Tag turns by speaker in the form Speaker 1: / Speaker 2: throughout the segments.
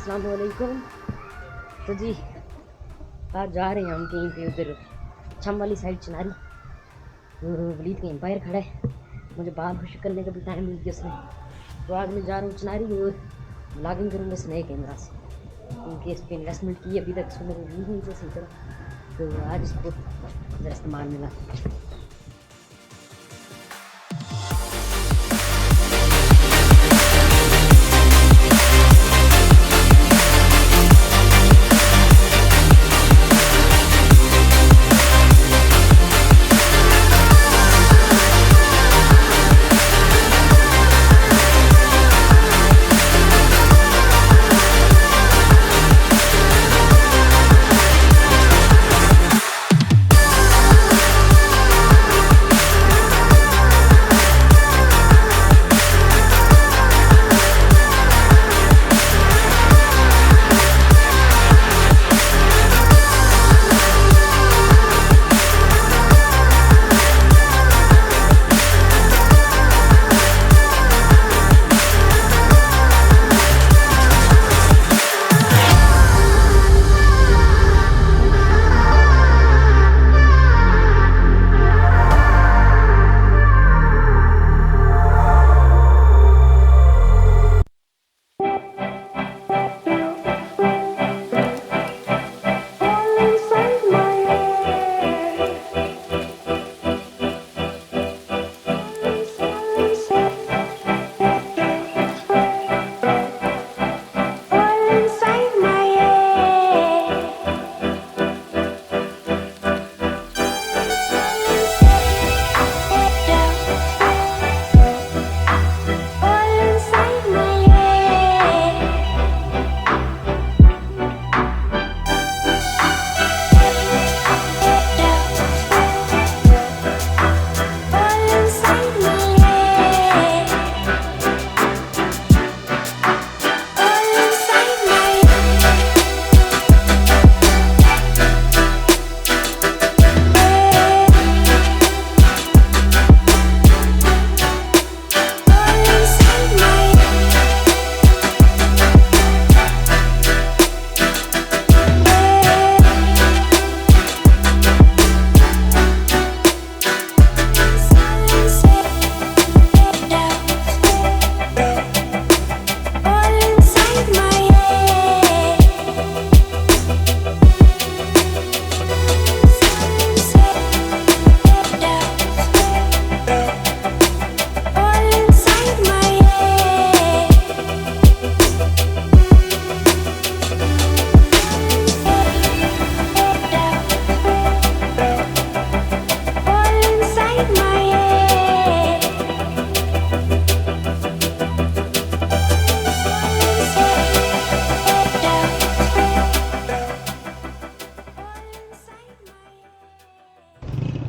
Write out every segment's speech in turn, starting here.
Speaker 1: अस्सलाम वालेकुम। तो जी आज जा रहे हैं हम कहीं पे उधर छम वाली साइड चिनारी। तो वलीद का एम्पायर खड़ा है, मुझे बाल खुश करने का भी टाइम मिल गया उसने। तो आज मैं जा रहा हूँ चिनारी और ब्लॉगिंग करूँगा इस नए कैमरा से, क्योंकि इस पर इन्वेस्टमेंट की अभी तक इसमें यूज़ नहीं किया सही तरह। तो आज इसको ज़रा इस्तेमाल मिला।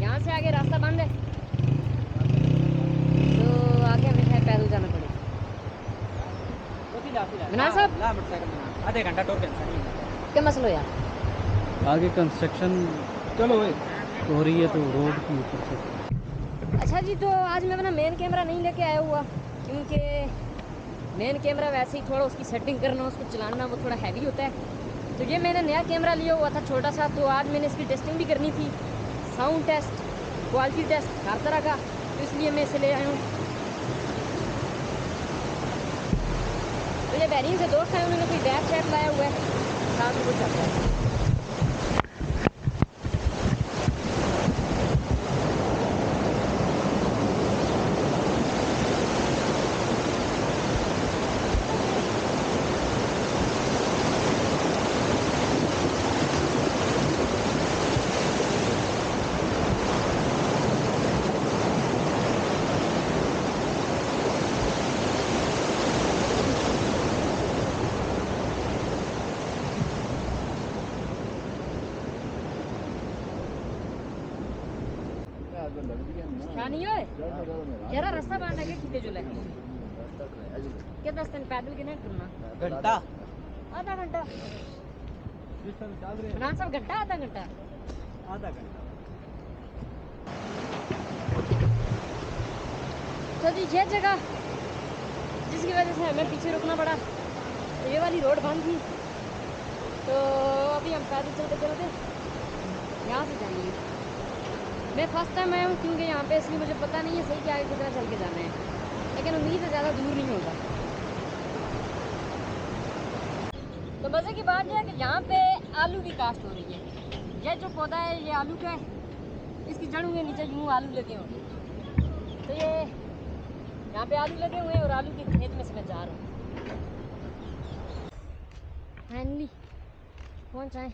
Speaker 1: यहाँ से आगे रास्ता बंद है, तो आगे हमें शायद पैदल जाना पड़ेगा। मना साहब
Speaker 2: आधे घंटा टोर
Speaker 1: क्या मसला यार?
Speaker 2: आगे कंस्ट्रक्शन चलो हो रही है तो रोड के ऊपर से।
Speaker 1: अच्छा जी, तो आज मैं अपना मेन कैमरा नहीं लेके आया हुआ, क्योंकि मेन कैमरा वैसे ही थोड़ा उसकी सेटिंग करना, उसको चलाना वो थोड़ा हैवी होता है। तो ये मैंने नया कैमरा लिया हुआ था छोटा सा, तो आज मैंने इसकी टेस्टिंग भी करनी थी, साउंड टेस्ट, क्वालिटी टेस्ट, हर तरह का, तो इसलिए मैं इसे ले आया हूँ। तो ये बहरीन से दोस्त हैं, उन्होंने कोई बैग शैग लाया हुआ है, साथ में कुछ चलता है। नहीं होए जरा रास्ता बांध के खींचे चले के 10 दिन पैदल के नहीं करना
Speaker 2: घंटा
Speaker 1: आधा घंटा ना सब घंटा आधा घंटा तो जी ये जगह जिसकी वजह से हमें पीछे रुकना पड़ा, ये वाली रोड बंद थी तो अभी हम पैदल चलते चलते यहाँ से जाएंगे। मैं फर्स्ट टाइम आया हूँ क्योंकि यहाँ पे, इसलिए मुझे पता नहीं है सही कि आगे कितना चल के जाना है, लेकिन उम्मीद है ज़्यादा दूर नहीं होगा। तो मज़े की बात यह है कि यहाँ पे आलू की काश्त हो रही है। यह जो पौधा है ये आलू का है, इसकी जड़ों के नीचे यूँ आलू लगे होंगे। तो ये यहाँ पे आलू लगे हुए हैं और आलू के खेत में से मैं जा रहा हूँ। फाइनली पहुँच आए।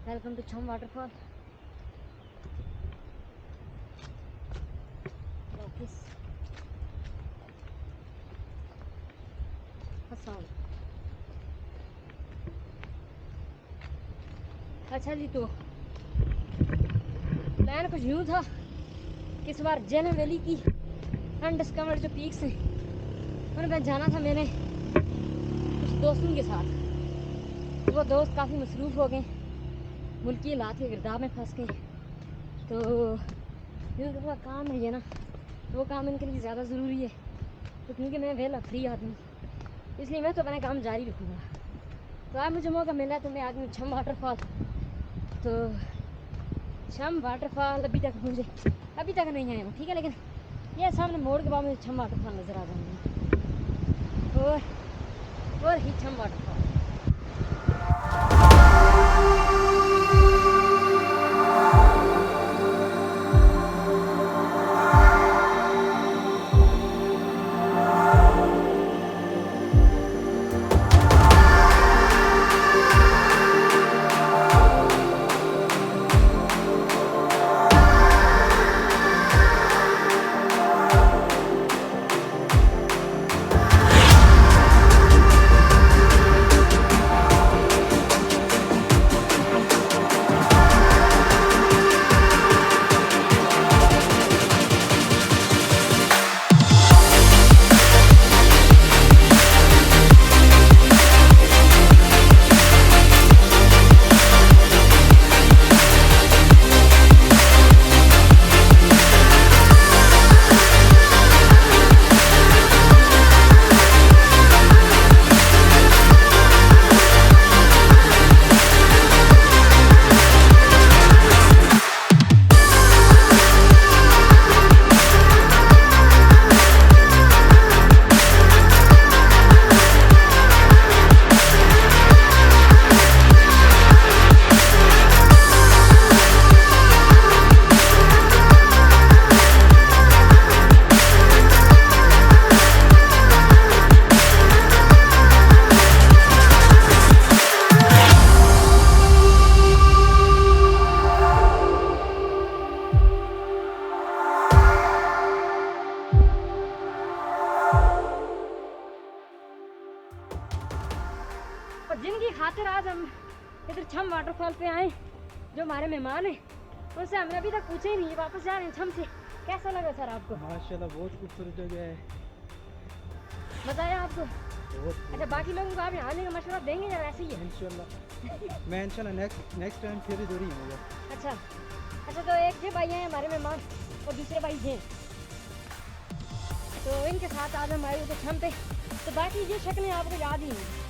Speaker 1: वेलकम टू छम वाटरफॉल। अच्छा जी, तो प्लान कुछ यूँ था कि इस बार झेलम वैली की अनडिस्कवर्ड जो पीक्स हैं उनमें जाना था मैंने कुछ दोस्तों के साथ। वो दोस्त काफ़ी मसरूफ़ हो गए, मुल्की हालात के गिरदाब में फंस गए। तो जिनका काम है ये ना, तो वो काम इनके लिए ज़्यादा ज़रूरी है। तो क्योंकि मैं वेला फ्री आदमी, इसलिए मैं तो अपना काम जारी रखूँगा। तो आज मुझे मौका मिला तो मैं आ गई छम वाटरफॉल। तो छम वाटरफॉल अभी तक नहीं आया हूँ, ठीक है, लेकिन ये सामने मोड़ के बाद मुझे छम वाटरफॉल नज़र आ जाएंगे और ही छम वाटरफॉल। जिनकी खातिर आज हम इधर छम वाटरफॉल पे आए, जो हमारे मेहमान हैं, उनसे हमने अभी तक पूछे ही नहीं, वापस जा रहे हैं छम से। कैसा लगा सर आपको?
Speaker 2: माशाल्लाह बहुत खूबसूरत जगह है।
Speaker 1: मजा आया आपको?
Speaker 2: बहुत।
Speaker 1: अच्छा, बाकी लोगों को आप यहाँ आने का मशवरा देंगे या वैसे ही है?
Speaker 2: इंशाल्लाह मैं इंशाल्लाह नेक्स्ट टाइम फिर इधर ही आऊँगा।
Speaker 1: अच्छा, तो एक ये भाई हैं हमारे मेहमान और दूसरे भाई हैं, तो इनके साथ आज हम आए हुए छम पे। तो बाकी ये शक्लें आपको याद ही नहीं।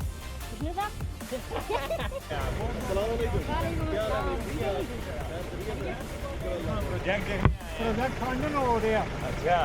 Speaker 2: प्रोजेक्ट फंडिंग हो रहा है। अच्छा।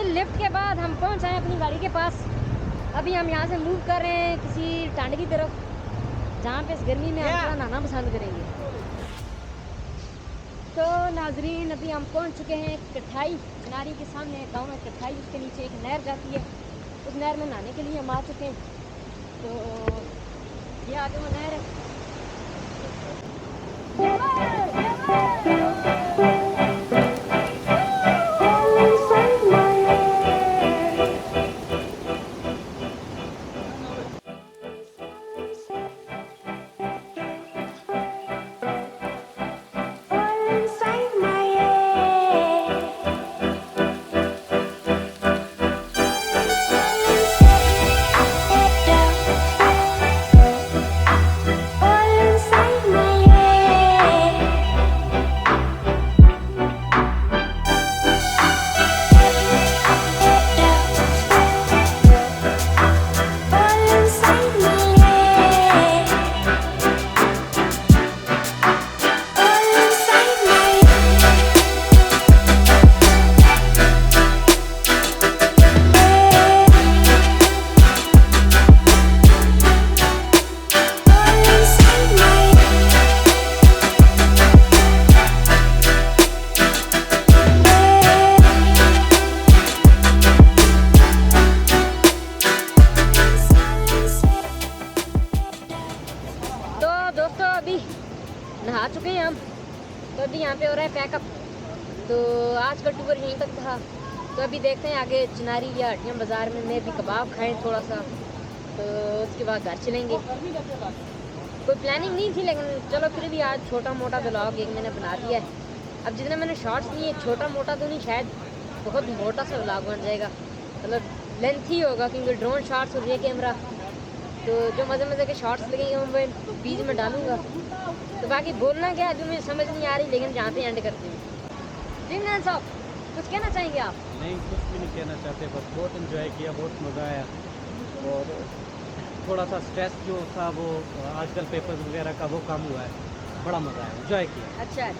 Speaker 1: लिफ्ट के बाद हम पहुंच आए अपनी गाड़ी के पास। अभी हम यहाँ से मूव कर रहे हैं किसी टांड की तरफ, जहाँ पे इस गर्मी में हम थोड़ा नहाना पसंद करेंगे। तो नाजरीन, अभी हम पहुँच चुके हैं कठाई नारी के सामने, गाँव में कठाई, उसके नीचे एक नहर जाती है, उस नहर में नहाने के लिए हम आ चुके हैं। तो ये आगे वो नहर है। नहा चुके हैं हम, तो अभी यहाँ पे हो रहा है पैकअप। तो आज का टूर यहीं तक था। तो अभी देखते हैं आगे चिनारी या हटिया बाज़ार में भी कबाब खाएं थोड़ा सा, तो उसके बाद घर चलेंगे। कोई प्लानिंग नहीं थी, लेकिन चलो फिर भी आज छोटा मोटा ब्लॉग एक मैंने बना दिया है। अब जितने मैंने शॉर्ट्स लिए, छोटा मोटा तो नहीं, शायद बहुत मोटा सा ब्लॉग बन जाएगा, मतलब लेंथी होगा, क्योंकि ड्रोन शॉट्स और ये कैमरा। तो जो मज़े मज़े के शॉट्स लगेंगे वो मैं बीच में डालूंगा। तो बाकी बोलना क्या है जो मुझे समझ नहीं आ रही, लेकिन जहाँ पे एंड करते हैं। जिमनान साहब कुछ कहना चाहेंगे आप?
Speaker 2: नहीं, कुछ भी नहीं कहना चाहते, बस बहुत इन्जॉय किया, बहुत मज़ा आया। और थोड़ा सा स्ट्रेस जो था वो आजकल पेपर्स वगैरह का वो कम हुआ है, बड़ा मज़ा आया, इन्जॉय किया।
Speaker 1: अच्छा,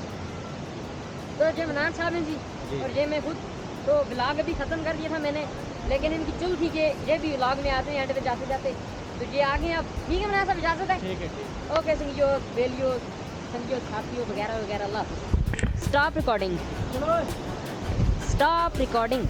Speaker 1: तो जिमनान साहब हैं जी, और ये मैं खुद। तो ब्लॉग अभी ख़त्म कर दिया था मैंने, लेकिन इनकी चुल थी कि ये भी ब्लॉग में आते हैं एंड पे जाते जाते, तो ये आगे अब ठीक है। मैंने सब इजाज़त है,
Speaker 2: ठीक है।
Speaker 1: ओके संगियो बेलियो संगियो साथियों वगैरह वगैरह। अल्लाह। Stop recording, stop recording.